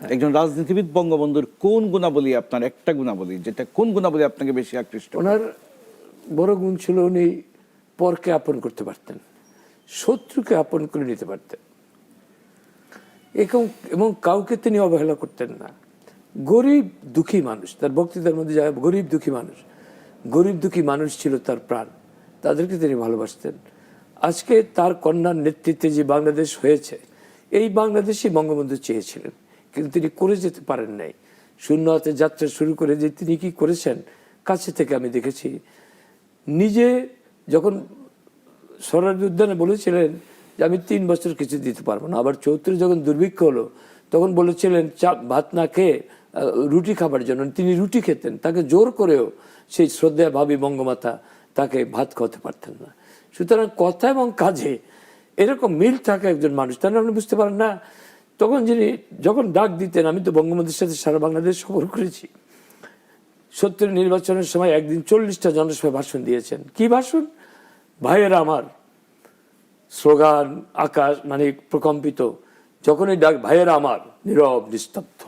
একজন রাজনীতিবিদ বঙ্গবন্ধুর কোন গুণাবলী, আপনার একটা গুণাবলী যেটা, কোন গুণাবলী আপনাকে বেশি আকৃষ্ট? ওনার বড় গুণ ছিল উনি পরকে আপন করতে পারতেন, শত্রুকে আপন করে নিতে পারতেন, এবং কাউকে তিনি অবহেলা করতেন না। গরিব দুঃখী মানুষ, তার বক্তৃতার মধ্যে যায় গরিব দুঃখী মানুষ ছিল তার প্রাণ, তাদেরকে তিনি ভালোবাসতেন। আজকে তার কন্যার নেতৃত্বে যে বাংলাদেশ হয়েছে, এই বাংলাদেশই বঙ্গবন্ধু চেয়েছিলেন, কিন্তু তিনি করে যেতে পারেন নাই। শূন্য হাতে যাত্রা শুরু করে যে তিনি কি করেছেন কাছে থেকে আমি দেখেছি। নিজে যখন স্বরাজ উদ্যানে বলেছিলেন যে আমি 3 বছর কিছু দিতে পারবো না, আবার 74 যখন দুর্ভিক্ষ হলো তখন বলেছিলেন ভাত না খেয়ে রুটি খাবার জন্য, তিনি রুটি খেতেন, তাকে জোর করেও সেই শ্রদ্ধা ভাবী বঙ্গমাতা তাকে ভাত খাওয়াতে পারতেন না। সুতরাং কথা এবং কাজে এরকম মিল থাকা একজন মানুষ, তাহলে আপনি বুঝতে পারেন না। তখন যখন ডাক দিতেন, আমি তো বঙ্গবন্ধুর সাথে সারা বাংলাদেশ সফর করেছি। 70 নির্বাচনের সময় একদিন 40টা জনসভায় ভাষণ দিয়েছেন। কি ভাষণ? ভাইয়েরা আমার, স্লোগান, আকাশ মানে প্রকম্পিত। যখনই ডাক ভাইয়েরা আমার, নীরব নিস্তব্ধ।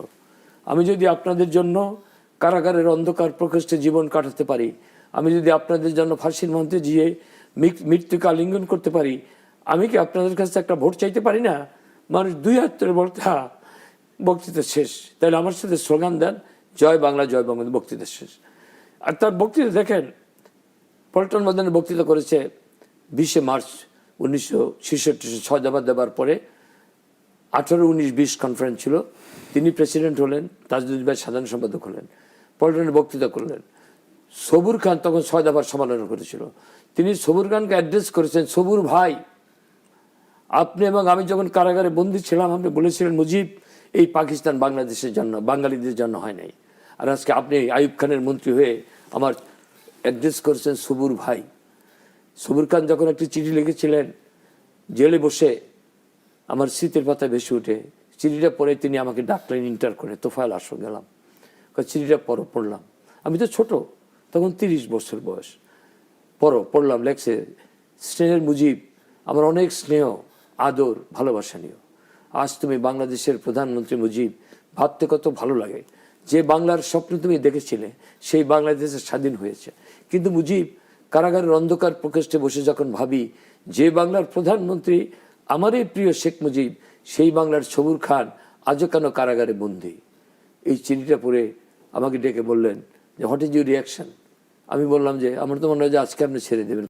আমি যদি আপনাদের জন্য কারাগারের অন্ধকার প্রকোষ্ঠে জীবন কাটাতে পারি, আমি যদি আপনাদের জন্য ফাঁসির মঞ্চে গিয়ে মৃত্যুকে আলিঙ্গন করতে পারি, আমি কি আপনাদের কাছে একটা ভোট চাইতে পারি না? মানুষ 2 হাত ধরে বলতে, হ্যাঁ, বক্তৃতা শেষ, তাহলে আমার সাথে স্লোগান দেন, জয় বাংলা জয় বঙ্গবন্ধু, বক্তৃতা শেষ। আর তার বক্তৃতা দেখেন, পল্টন ময়দানে বক্তৃতা করেছে 20 মার্চ 1966, শয়দাবাদ দেবার পরে 18-19-20 কনফারেন্স ছিল। তিনি প্রেসিডেন্ট হলেন, তাজউদ্দিন ভাই সাধারণ সম্পাদক হলেন, পল্টনে বক্তৃতা করলেন। সবুর খান তখন শয়দাবাদ সমালোচনা করেছিল। তিনি সবুর খানকে অ্যাড্রেস করেছেন, সবুর ভাই, আপনি এবং আমি যখন কারাগারে বন্দী ছিলাম, আপনি বলেছিলেন মুজিব, এই পাকিস্তান বাংলাদেশের জন্য, বাঙালিদের জন্য হয় নাই। আর আজকে আপনি আইয়ুব খানের মন্ত্রী হয়ে আমার অ্যাড্রেস করেছেন সবুর ভাই। সবুর খান যখন একটি চিঠি লিখেছিলেন জেলে বসে, আমার স্মৃতির পাতায় ভেসে উঠে, চিঠিটা পড়ে তিনি আমাকে ডাকলেন ইন্টার করে, তোফায়েল আসো, গেলাম। চিঠিটা পড়লাম, আমি তো ছোট, তখন 30 বছর বয়স। পড়লাম, লেখছে, স্নেহের মুজিব, আমার অনেক স্নেহ, আদর, ভালোবাসা নিও। আজ তুমি বাংলাদেশের প্রধানমন্ত্রী মুজিব, ভাবতে কত ভালো লাগে যে বাংলার স্বপ্ন তুমি দেখেছিলে সেই বাংলাদেশের স্বাধীন হয়েছে। কিন্তু মুজিব, কারাগারের অন্ধকার প্রকোষ্ঠে বসে যখন ভাবি যে বাংলার প্রধানমন্ত্রী আমারই প্রিয় শেখ মুজিব, সেই বাংলার সবুর খান আজও কেন কারাগারে বন্দী। এই চিঠিটা পড়ে আমাকে ডেকে বললেন যে হোয়াট ইজ ইউর রিয়াকশন। আমি বললাম যে আমার তো মনে হয় যে আজকে আপনি ছেড়ে দেবেন।